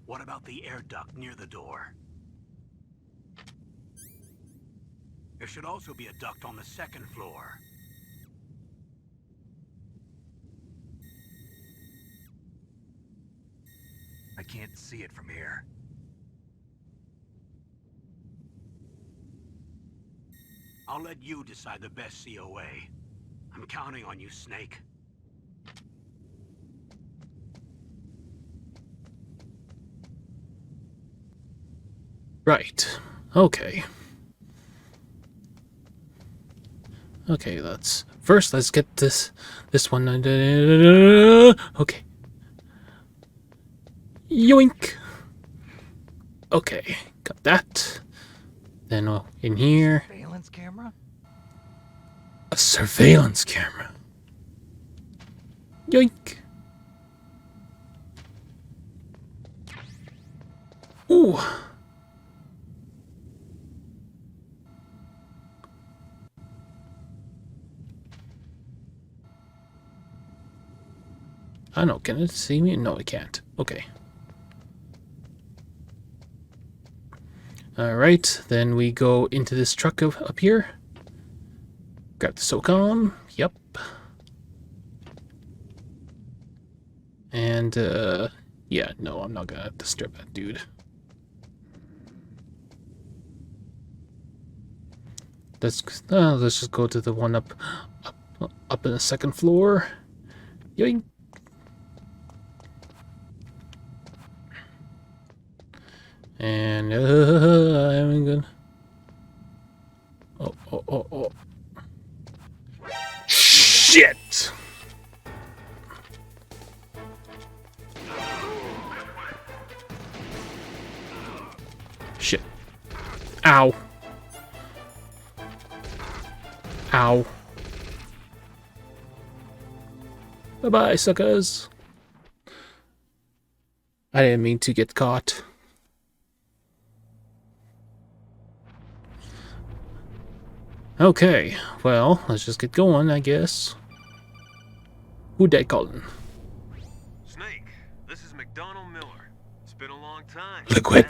S2: What about the air duct near the door? There should also be a duct on the second floor.
S3: I can't see it from here.
S2: I'll let you decide the best COA. I'm counting on you, Snake.
S1: Right. Okay. Okay, let's get this one. Okay. Yoink. Okay, got that. Then in here,
S3: Surveillance camera?
S1: a surveillance camera. Yoink. Ooh. I don't know, can it see me? No, it can't. Okay. Alright, then we go into this truck up here. Grab the SOCOM. Yep. And, yeah, no, I'm not gonna disturb that dude. Let's just go to the one up in the second floor. Yoink. And I'm good. Oh. Shit! Shit. Ow. Ow. Bye-bye, suckers. I didn't mean to get caught. Okay, well, let's just get going, I guess. Who dat calling?
S5: Snake, this is McDonald Miller. It's been a long time.
S1: Liquid.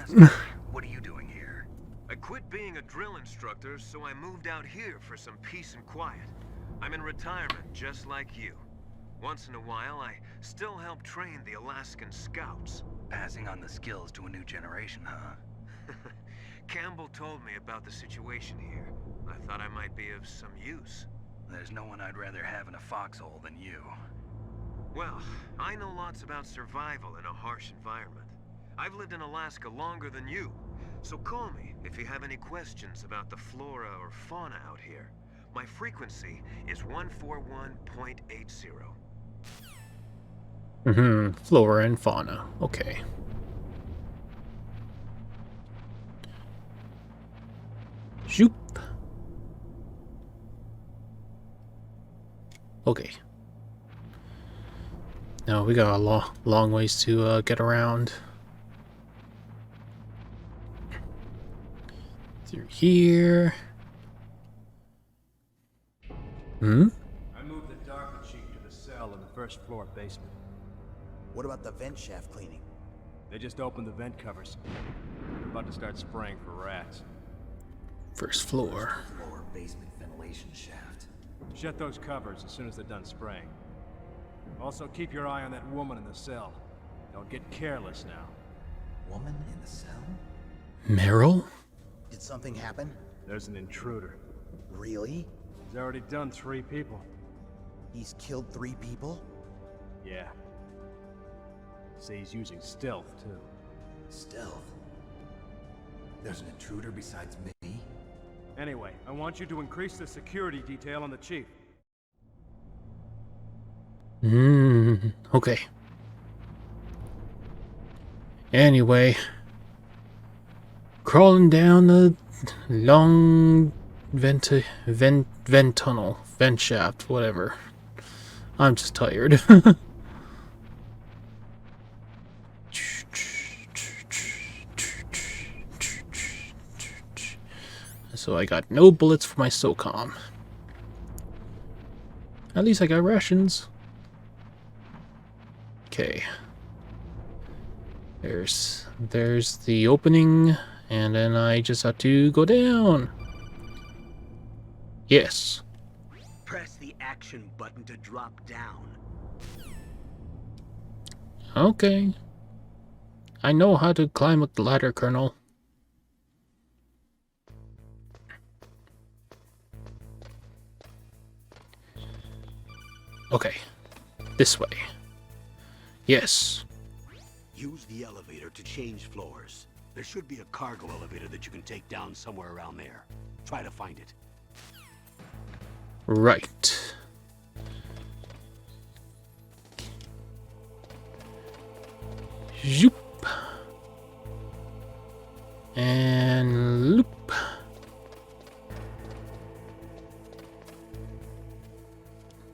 S3: What are you doing here?
S5: I quit being a drill instructor, so I moved out here for some peace and quiet. I'm in retirement, just like you. Once in a while, I still help train the Alaskan Scouts.
S3: Passing on the skills to a new generation, huh?
S5: Campbell told me about the situation here. I thought I might be of some use.
S3: There's no one I'd rather have in a foxhole than you.
S5: Well, I know lots about survival in a harsh environment. I've lived in Alaska longer than you, so call me if you have any questions about the flora or fauna out here. My frequency is 141.80.
S1: Flora and fauna. Okay. Shoop. Okay. Now we got a long ways to get around. Through here.
S7: I moved the Darker Chief to the cell in the first floor basement.
S8: What about the vent shaft cleaning?
S7: They just opened the vent covers. They're about to start spraying for rats.
S1: First floor.
S3: Lower basement ventilation shaft.
S7: Shut those covers as soon as they're done spraying. Also, keep your eye on that woman in the cell. Don't get careless now.
S8: Woman in the cell?
S1: Meryl?
S8: Did something happen?
S7: There's an intruder.
S8: Really?
S7: He's already done 3 people.
S8: He's killed 3 people?
S7: Yeah. Say he's using stealth, too.
S3: Stealth? There's an intruder besides me?
S7: Anyway, I want you to increase the security detail on the Chief.
S1: Okay. Anyway. Crawling down the long vent tunnel, vent shaft, whatever. I'm just tired. So I got no bullets for my SOCOM. At least I got rations. Okay. There's the opening, and then I just have to go down. Yes.
S2: Press the action button to drop down.
S1: Okay. I know how to climb up the ladder, Colonel. Okay. This way. Yes.
S2: Use the elevator to change floors. There should be a cargo elevator that you can take down somewhere around there. Try to find it.
S1: Right. Zoop. And loop.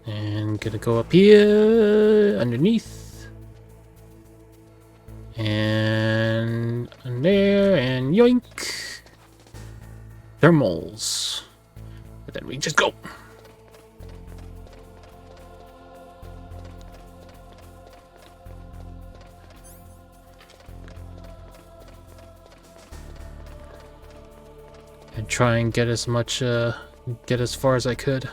S1: And gonna go up here, underneath. And there, and yoink. Thermals. But then we just go. And try and get as much, get as far as I could.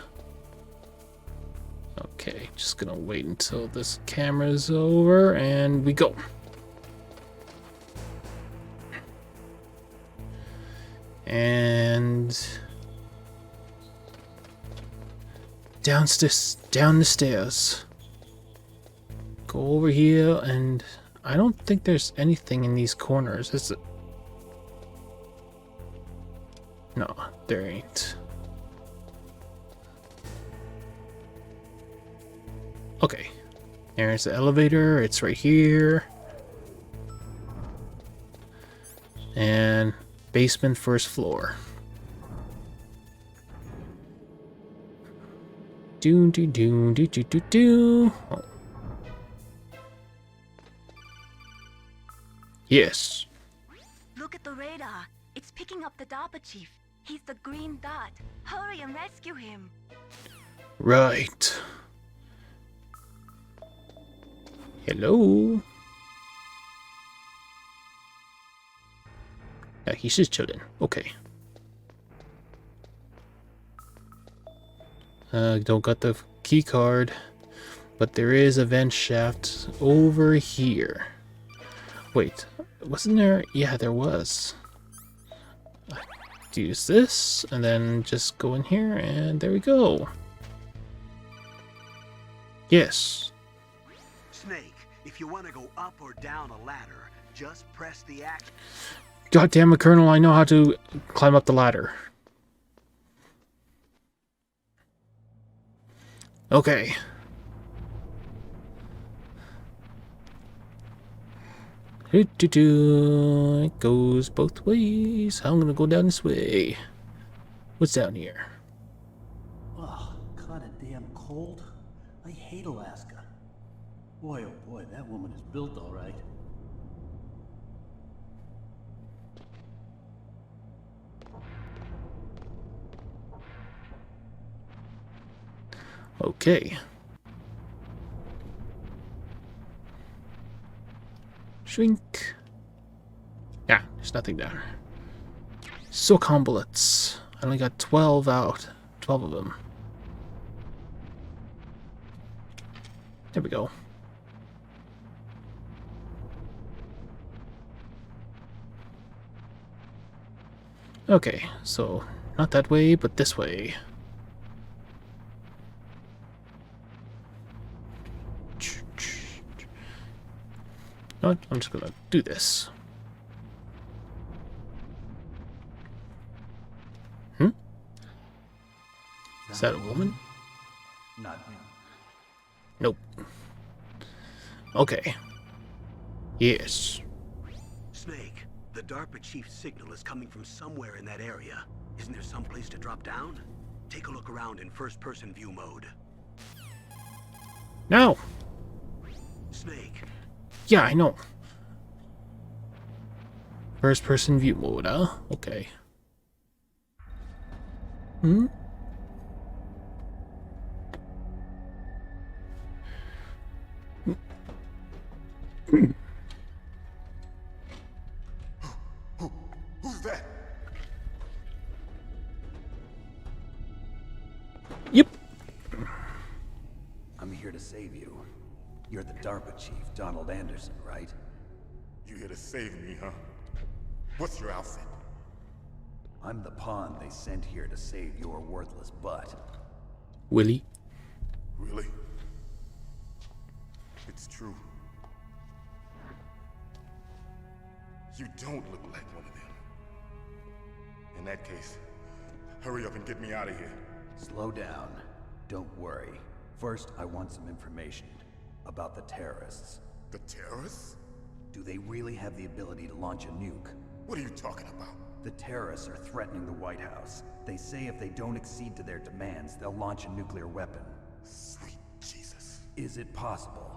S1: Okay, just gonna wait until this camera's over and we go. And down the stairs. Go over here, and I don't think there's anything in these corners, is it? No, there ain't. Okay, there's the elevator, it's right here. And basement, first floor. Do do do do do do do. Oh. Yes.
S6: Look at the radar. It's picking up the DARPA chief. He's the green dot. Hurry and rescue him.
S1: Right. Hello. Yeah, he's just chilling. Okay. Don't got the key card, but there is a vent shaft over here. Wait, wasn't there? Yeah, there was. Use this, and then just go in here, and there we go. Yes.
S2: Snake, if you want to go up or down a ladder, just press the action.
S1: God damn it, Colonel, I know how to climb up the ladder. Okay. It goes both ways. I'm gonna go down this way. What's down here?
S9: Oh, kinda damn cold. I hate Alaska. Boy, oh boy, that woman is built all right.
S1: Okay. Shrink. Yeah, there's nothing there. Silicon bullets. I only got 12 out. 12 of them. There we go. Okay, so not that way, but this way. No, I'm just gonna do this. Is that a woman?
S3: Not him.
S1: Nope. Okay. Yes.
S2: Snake, the DARPA chief's signal is coming from somewhere in that area. Isn't there some place to drop down? Take a look around in first-person view mode.
S1: No.
S2: Snake.
S1: Yeah, I know. First person view mode, huh? Okay. Hmm?
S8: Who's that?
S3: here to save you. You're the DARPA chief, Donald Anderson, right?
S10: You here to save me, huh? What's your outfit?
S3: I'm the pawn they sent here to save your worthless butt.
S1: Willie.
S10: Really? It's true. You don't look like one of them. In that case, hurry up and get me out of here.
S3: Slow down. Don't worry. First, I want some information about the terrorists.
S10: The terrorists?
S3: Do they really have the ability to launch a nuke?
S10: What are you talking about?
S3: The terrorists are threatening the White House. They say if they don't accede to their demands, they'll launch a nuclear weapon.
S10: Sweet Jesus.
S3: Is it possible?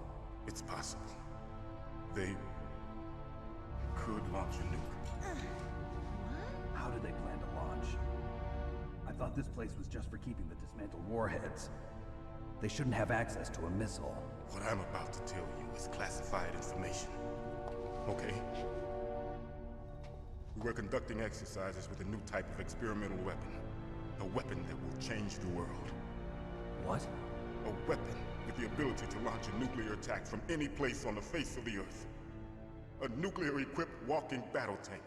S10: It's possible. They could launch a nuke.
S3: How do they plan to launch? I thought this place was just for keeping the dismantled warheads. They shouldn't have access to a missile.
S10: What I'm about to tell you is classified information. Okay? We were conducting exercises with a new type of experimental weapon. A weapon that will change the world.
S3: What?
S10: A weapon with the ability to launch a nuclear attack from any place on the face of the Earth. A nuclear-equipped walking battle tank.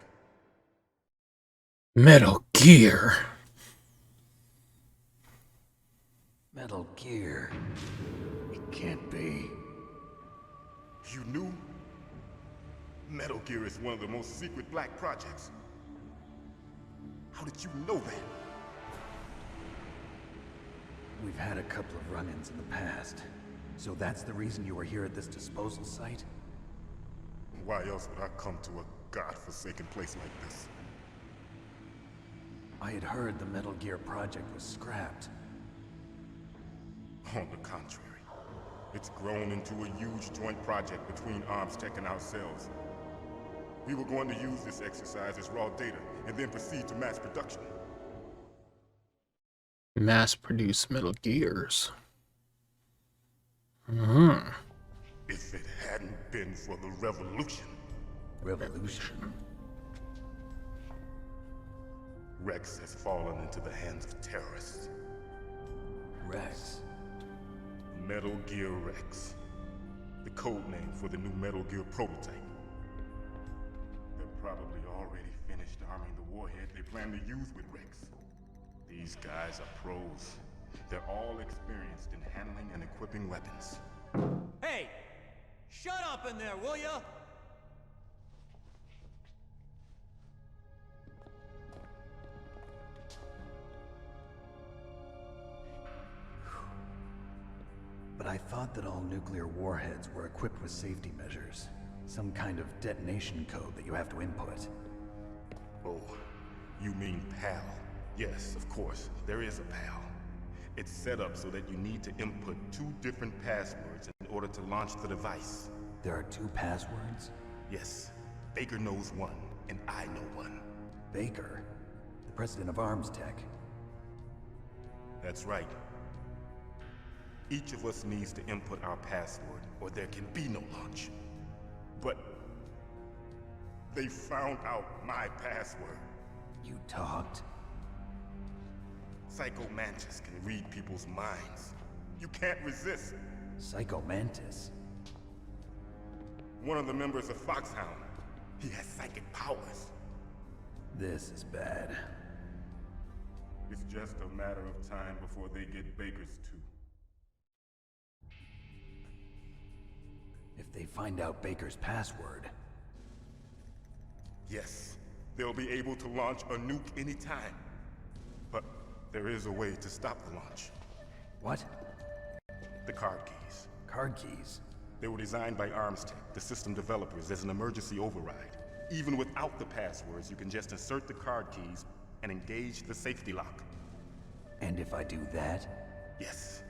S1: Metal Gear.
S3: Metal Gear. It can't be.
S10: You knew? Metal Gear is one of the most secret black projects. How did you know that?
S3: We've had a couple of run-ins in the past. So that's the reason you were here at this disposal site?
S10: Why else would I come to a godforsaken place like this?
S3: I had heard the Metal Gear project was scrapped.
S10: On the contrary, it's grown into a huge joint project between ArmsTech and ourselves. We were going to use this exercise as raw data and then proceed to mass production.
S1: Mass-produce Metal Gears.
S10: If it hadn't been for the revolution.
S3: Revolution?
S10: Rex has fallen into the hands of terrorists.
S3: Rex?
S10: Metal Gear Rex. The code name for the new Metal Gear prototype. They're probably already finished arming the warhead they plan to use with Rex. These guys are pros. They're all experienced in handling and equipping weapons.
S11: Hey! Shut up in there, will ya?
S3: But I thought that all nuclear warheads were equipped with safety measures. Some kind of detonation code that you have to input.
S10: Oh, you mean PAL? Yes, of course, there is a PAL. It's set up so that you need to input 2 different passwords in order to launch the device.
S3: There are 2 passwords?
S10: Yes. Baker knows one, and I know one.
S3: Baker? The president of ArmsTech?
S10: That's right. Each of us needs to input our password, or there can be no launch. But they found out my password.
S3: You talked?
S10: Psycho Mantis can read people's minds. You can't resist.
S3: Psycho Mantis?
S10: One of the members of Foxhound. He has psychic powers.
S3: This is bad.
S10: It's just a matter of time before they get Baker's too.
S3: If they find out Baker's password...
S10: Yes, they'll be able to launch a nuke anytime. But there is a way to stop the launch.
S3: What?
S10: The card keys.
S3: Card keys?
S10: They were designed by ArmsTech, the system developers, as an emergency override. Even without the passwords, you can just insert the card keys and engage the safety lock.
S3: And if I do that?
S10: Yes.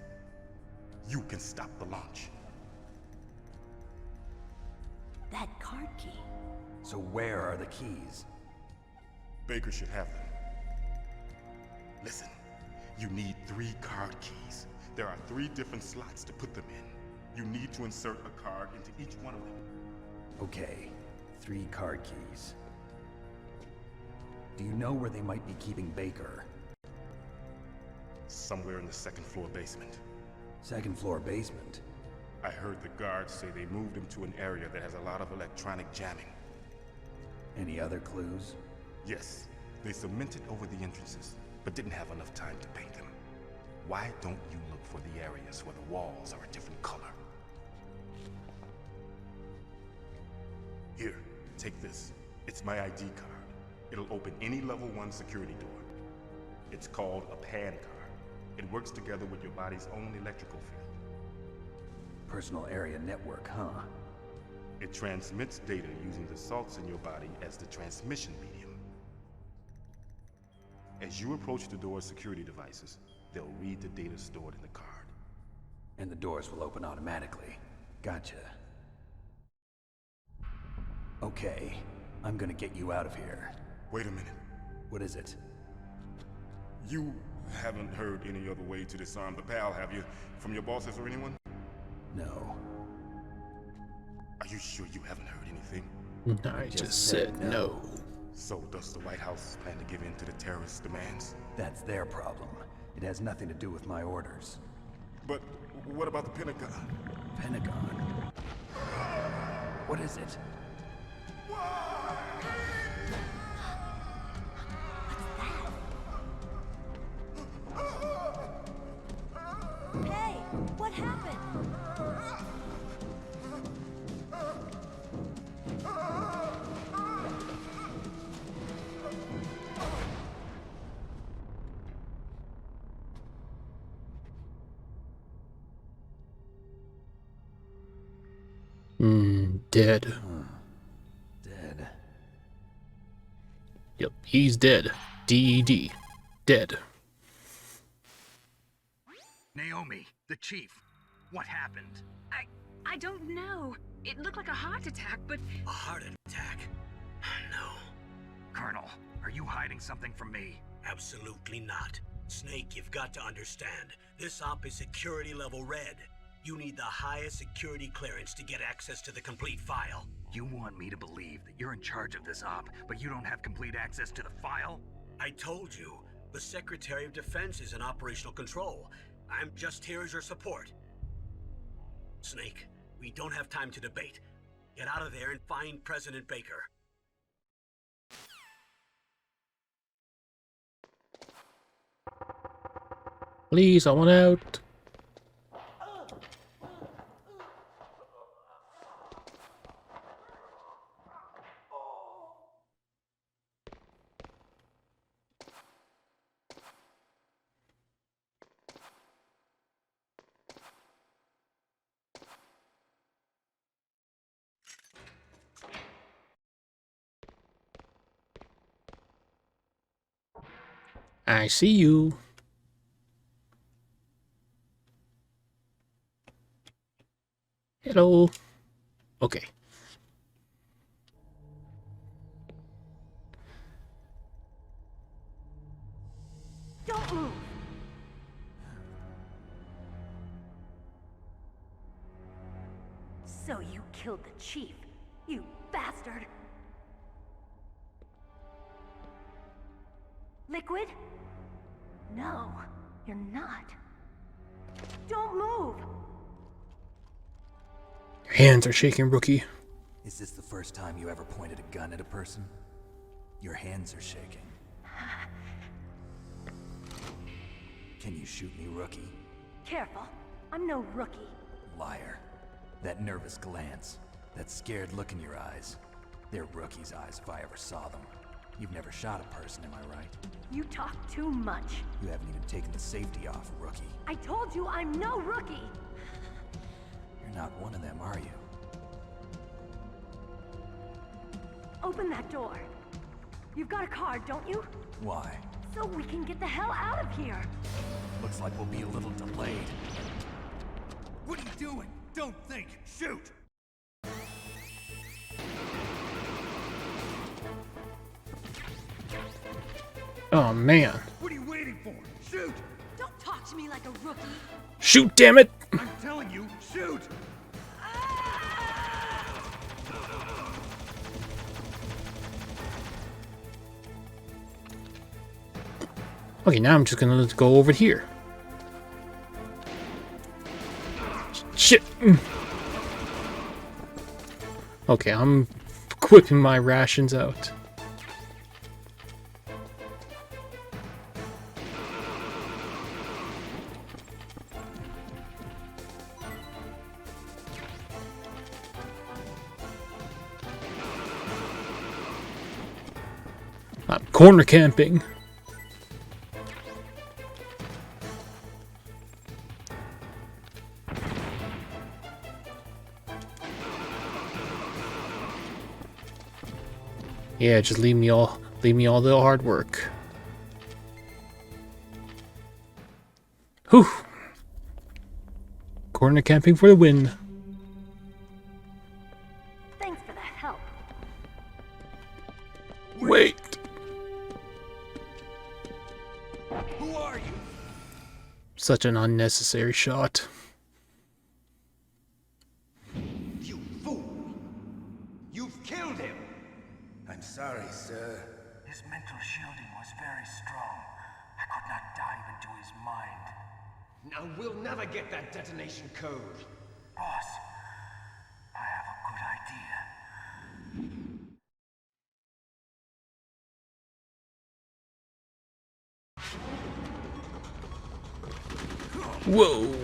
S10: You can stop the launch.
S4: That card key.
S3: So where are the keys?
S10: Baker should have them. Listen, you need 3 card keys. There are 3 different slots to put them in. You need to insert a card into each one of them.
S3: Okay, 3 card keys. Do you know where they might be keeping Baker?
S10: Somewhere in the 2nd floor basement.
S3: Second floor basement.
S10: I heard the guards say they moved him to an area that has a lot of electronic jamming.
S3: Any other clues?
S10: Yes, they cemented over the entrances, but didn't have enough time to paint them. Why don't you look for the areas where the walls are a different color? Here, take this. It's my ID card. It'll open any level 1 security door. It's called a PAN card. It works together with your body's own electrical field.
S3: Personal area network, huh?
S10: It transmits data using the salts in your body as the transmission medium. As you approach the door's security devices, they'll read the data stored in the card.
S3: And the doors will open automatically. Gotcha. Okay, I'm gonna get you out of here.
S10: Wait a minute.
S3: What is it?
S10: You haven't heard any other way to disarm the PAL, have you? From your bosses or anyone?
S3: No.
S10: Are you sure you haven't heard anything?
S1: I just said no.
S10: So does the White House plan to give in to the terrorists' demands?
S3: That's their problem. It has nothing to do with my orders.
S10: But what about the Pentagon?
S3: Pentagon? What is it?
S12: Hey, what happened?
S1: Dead.
S3: Dead.
S1: Yep, he's dead. D-E-D. Dead.
S8: Naomi, the chief. What happened?
S4: I don't know. It looked like a heart attack, but...
S8: A heart attack? No. Colonel, are you hiding something from me?
S2: Absolutely not. Snake, you've got to understand. This op is security level red. You need the highest security clearance to get access to the complete file.
S8: You want me to believe that you're in charge of this op, but you don't have complete access to the file?
S2: I told you, the Secretary of Defense is in operational control. I'm just here as your support. Snake, we don't have time to debate. Get out of there and find President Baker.
S1: Please, I want out. I see you. Hello. Okay.
S12: Don't move! So you killed the chief, you bastard! Liquid? No, you're not. Don't move!
S1: Your hands are shaking, rookie.
S3: Is this the first time you ever pointed a gun at a person? Your hands are shaking. Can you shoot me, rookie?
S12: Careful, I'm no rookie.
S3: Liar. That nervous glance, that scared look in your eyes. They're rookie's eyes if I ever saw them. You've never shot a person, am I right?
S12: You talk too much.
S3: You haven't even taken the safety off, rookie.
S12: I told you I'm no rookie!
S3: You're not one of them, are you?
S12: Open that door. You've got a card, don't you?
S3: Why?
S12: So we can get the hell out of here.
S3: Looks like we'll be a little delayed.
S8: What are you doing? Don't think! Shoot!
S1: Oh man.
S8: What are you waiting for? Shoot!
S12: Don't talk to me like a rookie.
S1: Shoot, damn it!
S8: I'm telling you, shoot!
S1: Okay, now I'm just gonna go over here. Shit! Okay, I'm whipping my rations out. I'm corner camping. Yeah, just leave me all the hard work. Whew. Corner camping for the win.
S12: Thanks for the help.
S1: Wait.
S8: Who are you?
S1: Such an unnecessary shot.
S8: You fool! You've killed him! I'm sorry, sir.
S13: His mental shielding was very strong. I could not dive into his mind.
S8: Now we'll never get that detonation code.
S13: Boss, I have a good idea.
S1: Whoa.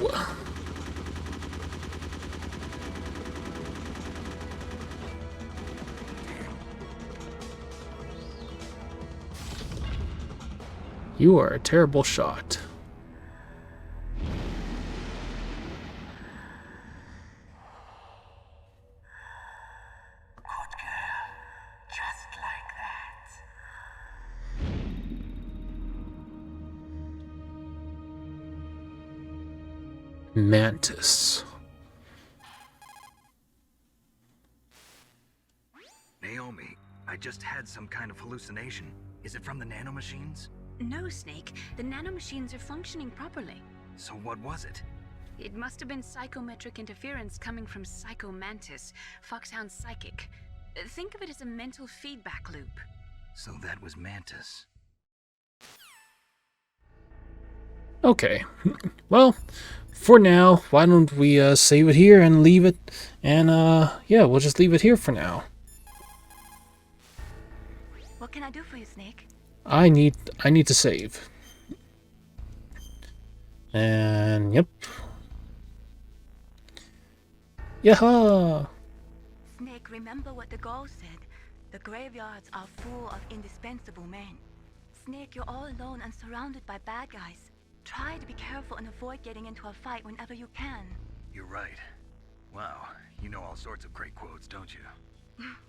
S1: You are a terrible shot.
S13: Good girl. Just like that.
S1: Mantis.
S3: Naomi, I just had some kind of hallucination. Is it from the nanomachines?
S4: No, Snake. The nanomachines are functioning properly.
S3: So what was it?
S4: It must have been psychometric interference coming from Psycho Mantis, Foxhound's psychic. Think of it as a mental feedback loop.
S3: So that was Mantis.
S1: Okay. Well, for now, why don't we save it here and leave it, and yeah, we'll just leave it here for now.
S6: What can I do for you, Snake?
S1: I need to save. And yep. Yaha!
S6: Snake, remember what the Gaul said. The graveyards are full of indispensable men. Snake, you're all alone and surrounded by bad guys. Try to be careful and avoid getting into a fight whenever you can.
S3: You're right. Wow, you know all sorts of great quotes, don't you?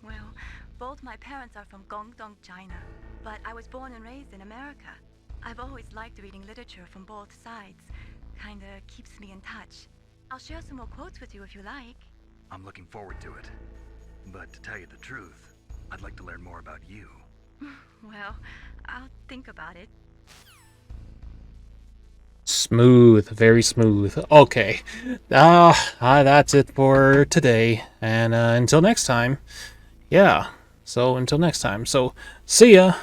S6: Well, both my parents are from Guangdong, China, but I was born and raised in America. I've always liked reading literature from both sides. Kinda keeps me in touch. I'll share some more quotes with you if you like.
S3: I'm looking forward to it. But to tell you the truth, I'd like to learn more about you.
S6: Well, I'll think about it.
S1: Smooth, very smooth. Okay. That's it for today. And until next time. Yeah. So until next time. So see ya.